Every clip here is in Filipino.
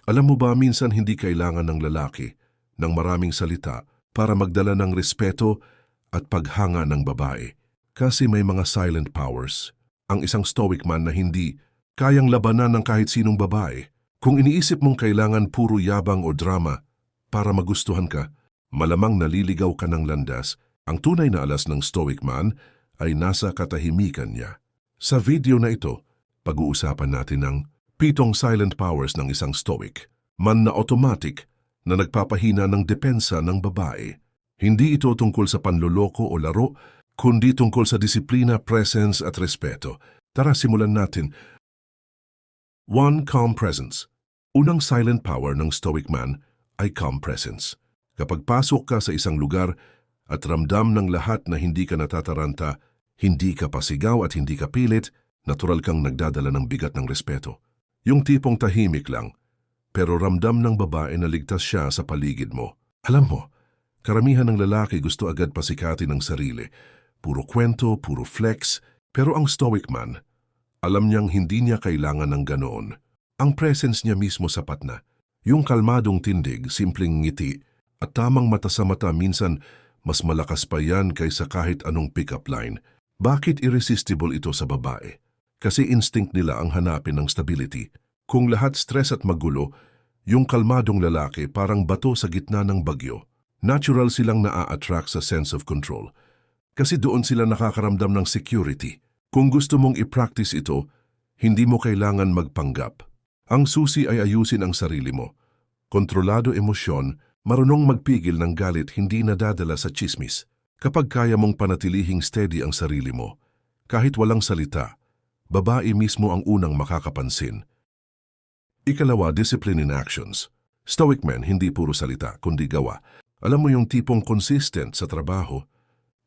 Alam mo ba, minsan hindi kailangan ng lalaki ng maraming salita para magdala ng respeto at paghanga ng babae. Kasi may mga silent powers. Ang isang stoic man na hindi kayang labanan ng kahit sinong babae. Kung iniisip mong kailangan puro yabang o drama para magustuhan ka, malamang naliligaw ka ng landas. Ang tunay na alas ng stoic man ay nasa katahimikan niya. Sa video na ito, pag-uusapan natin ang 7 silent powers ng isang stoic man na automatic na nagpapahina ng depensa ng babae. Hindi ito tungkol sa panloloko o laro, kundi tungkol sa disiplina, presence at respeto. Tara, simulan natin. 1. Calm presence. Unang silent power ng stoic man ay calm presence. Kapag pasok ka sa isang lugar at ramdam ng lahat na hindi ka natataranta, hindi ka pasigaw at hindi ka pilit, natural kang nagdadala ng bigat ng respeto. Yung tipong tahimik lang, pero ramdam ng babae na ligtas siya sa paligid mo. Alam mo, karamihan ng lalaki gusto agad pasikatin ng sarili. Puro kwento, puro flex, pero ang stoic man, alam niyang hindi niya kailangan ng ganoon. Ang presence niya mismo sapat na. Yung kalmadong tindig, simpleng ngiti, at tamang mata sa mata minsan mas malakas pa yan kaysa kahit anong pick-up line. Bakit irresistible ito sa babae? Kasi instinct nila ang hanapin ng stability. Kung lahat stress at magulo, yung kalmadong lalaki parang bato sa gitna ng bagyo. Natural silang naa-attract sa sense of control. Kasi doon sila nakakaramdam ng security. Kung gusto mong i-practice ito, hindi mo kailangan magpanggap. Ang susi ay ayusin ang sarili mo. Kontrolado emosyon, marunong magpigil ng galit, hindi nadadala sa chismis. Kapag kaya mong panatilihing steady ang sarili mo, kahit walang salita, babae mismo ang unang makakapansin. Ikalawa, discipline in actions. Stoic men, hindi puro salita, kundi gawa. Alam mo yung tipong consistent sa trabaho,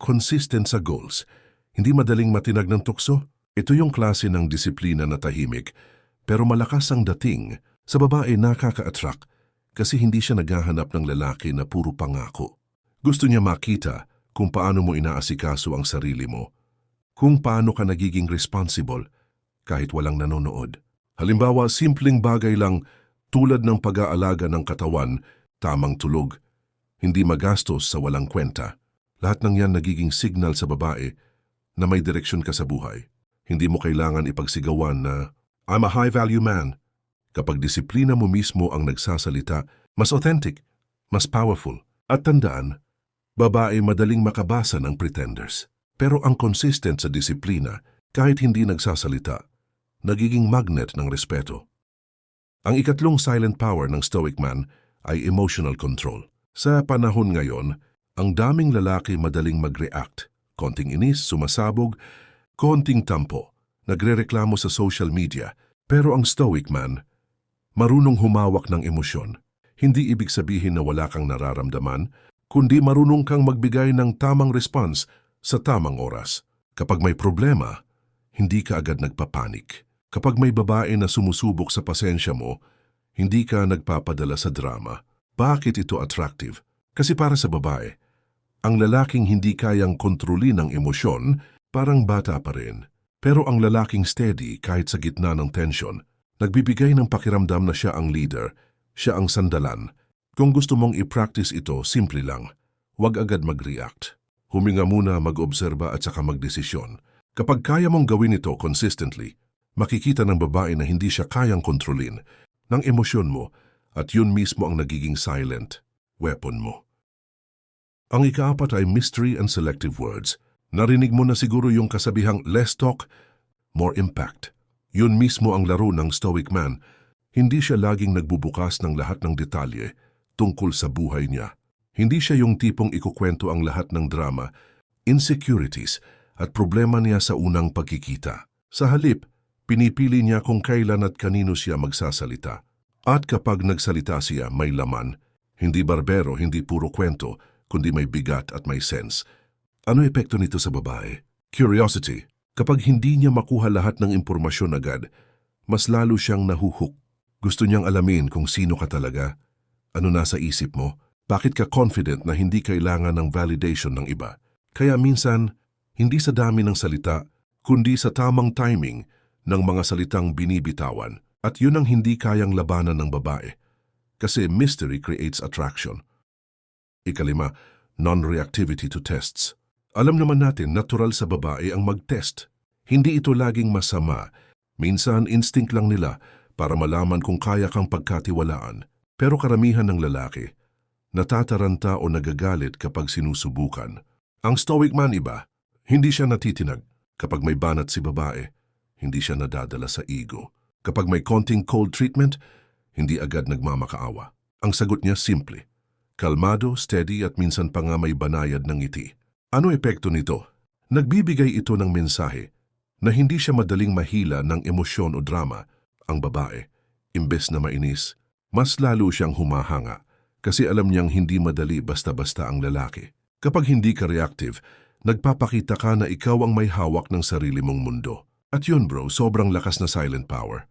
consistent sa goals, hindi madaling matinag ng tukso. Ito yung klase ng disiplina na tahimik, pero malakas ang dating. Sa babae nakaka-attract kasi hindi siya naghahanap ng lalaki na puro pangako. Gusto niya makita kung paano mo inaasikaso ang sarili mo, kung paano ka nagiging responsible kahit walang nanonood. Halimbawa, simpleng bagay lang tulad ng pag-aalaga ng katawan, tamang tulog, hindi magastos sa walang kwenta. Lahat ng yan nagiging signal sa babae na may direksyon ka sa buhay. Hindi mo kailangan ipagsigawan na, "I'm a high-value man." Kapag disiplina mo mismo ang nagsasalita, mas authentic, mas powerful. At tandaan, babae madaling makabasa ng pretenders. Pero ang consistent sa disiplina, kahit hindi nagsasalita, nagiging magnet ng respeto. Ang ikatlong silent power ng stoic man ay emotional control. Sa panahon ngayon, ang daming lalaki madaling mag-react. Konting inis, sumasabog, konting tampo, nagrereklamo sa social media. Pero ang stoic man, marunong humawak ng emosyon. Hindi ibig sabihin na wala kang nararamdaman, kundi marunong kang magbigay ng tamang response sa tamang oras. Kapag may problema, hindi ka agad nagpapanik. Kapag may babae na sumusubok sa pasensya mo, hindi ka nagpapadala sa drama. Bakit ito attractive? Kasi para sa babae, ang lalaking hindi kayang kontrolin ang emosyon, parang bata pa rin. Pero ang lalaking steady kahit sa gitna ng tension, nagbibigay ng pakiramdam na siya ang leader, siya ang sandalan. Kung gusto mong i-practice ito, simple lang. Huwag agad mag-react. Huminga muna, mag-obserba at saka magdesisyon. Kapag kaya mong gawin ito consistently, makikita ng babae na hindi siya kayang kontrolin ng emosyon mo at yun mismo ang nagiging silent weapon mo. Ang ikaapat ay mystery and selective words. Narinig mo na siguro yung kasabihang less talk, more impact. Yun mismo ang laro ng stoic man. Hindi siya laging nagbubukas ng lahat ng detalye tungkol sa buhay niya. Hindi siya yung tipong ikukwento ang lahat ng drama, insecurities at problema niya sa unang pagkikita. Sa halip, pinipili niya kung kailan at kanino siya magsasalita. At kapag nagsalita siya, may laman. Hindi barbero, hindi puro kwento, kundi may bigat at may sense. Ano epekto nito sa babae? Curiosity. Kapag hindi niya makuha lahat ng impormasyon agad, mas lalo siyang nahuhook. Gusto niyang alamin kung sino ka talaga, ano nasa isip mo, bakit ka confident na hindi kailangan ng validation ng iba. Kaya minsan, hindi sa dami ng salita, kundi sa tamang timing ng mga salitang binibitawan. At yun ang hindi kayang labanan ng babae. Kasi mystery creates attraction. Ikalima, non-reactivity to tests. Alam naman natin natural sa babae ang mag-test. Hindi ito laging masama. Minsan instinct lang nila para malaman kung kaya kang pagkatiwalaan. Pero karamihan ng lalaki, natataranta o nagagalit kapag sinusubukan. Ang stoic man iba, hindi siya natitinag. Kapag may banat si babae, hindi siya nadadala sa ego. Kapag may konting cold treatment, hindi agad nagmamakaawa. Ang sagot niya simple. Kalmado, steady at minsan pa nga may banayad ng ngiti. Ano epekto nito? Nagbibigay ito ng mensahe na hindi siya madaling mahila ng emosyon o drama. Ang babae, imbes na mainis, mas lalo siyang humahanga kasi alam niyang hindi madali basta-basta ang lalaki. Kapag hindi ka reactive, nagpapakita ka na ikaw ang may hawak ng sarili mong mundo. At yun bro, sobrang lakas na silent power.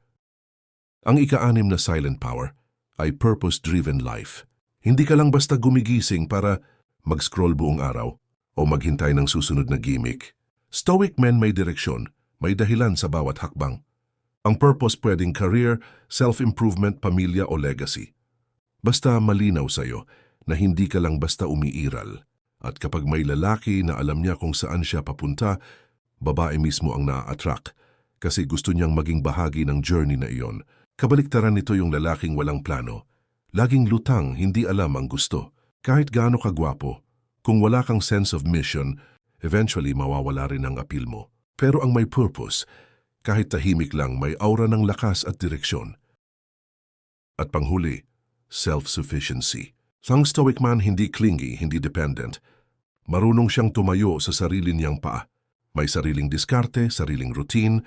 Ang ika-6 na silent power ay purpose-driven life. Hindi ka lang basta gumigising para mag-scroll buong araw o maghintay ng susunod na gimmick. Stoic men may direksyon, may dahilan sa bawat hakbang. Ang purpose pwedeng career, self-improvement, pamilya o legacy. Basta malinaw sa'yo na hindi ka lang basta umiiral. At kapag may lalaki na alam niya kung saan siya papunta, babae mismo ang naa-attract kasi gusto niyang maging bahagi ng journey na iyon. Kabaliktaran nito yung lalaking walang plano. Laging lutang, hindi alam ang gusto. Kahit gaano kagwapo, kung wala kang sense of mission, eventually mawawala rin ang appeal mo. Pero ang may purpose, kahit tahimik lang, may aura ng lakas at direksyon. At panghuli, self-sufficiency. Ang stoic man hindi clingy, hindi dependent. Marunong siyang tumayo sa sarili niyang paa. May sariling diskarte, sariling routine,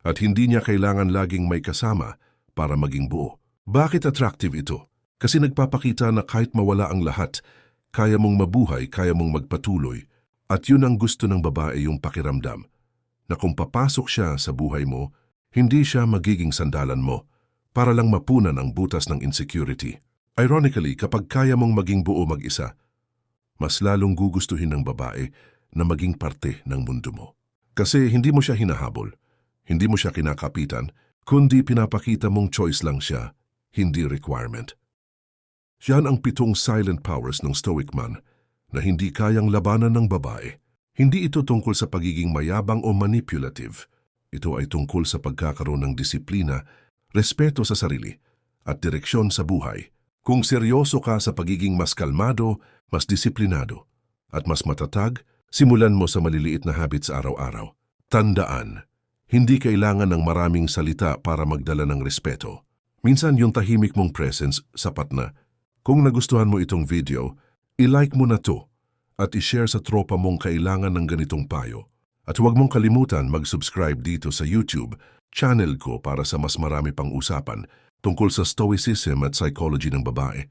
at hindi niya kailangan laging may kasama para maging buo. Bakit attractive ito? Kasi nagpapakita na kahit mawala ang lahat, kaya mong mabuhay, kaya mong magpatuloy. At yun ang gusto ng babae, yung pakiramdam. Na kung papasok siya sa buhay mo, hindi siya magiging sandalan mo para lang mapunan ang butas ng insecurity. Ironically, kapag kaya mong maging buo mag-isa, mas lalong gugustuhin ng babae na maging parte ng mundo mo. Kasi hindi mo siya hinahabol, hindi mo siya kinakapitan, kundi pinapakita mong choice lang siya, hindi requirement. Yan ang 7 silent powers ng stoic man na hindi kayang labanan ng babae. Hindi ito tungkol sa pagiging mayabang o manipulative. Ito ay tungkol sa pagkakaroon ng disiplina, respeto sa sarili, at direksyon sa buhay. Kung seryoso ka sa pagiging mas kalmado, mas disiplinado, at mas matatag, simulan mo sa maliliit na habits araw-araw. Tandaan, hindi kailangan ng maraming salita para magdala ng respeto. Minsan yung tahimik mong presence sapat na. Kung nagustuhan mo itong video, i-like mo na to at i-share sa tropa mong kailangan ng ganitong payo. At huwag mong kalimutan mag-subscribe dito sa YouTube channel ko para sa mas marami pang usapan tungkol sa stoicism at psychology ng babae.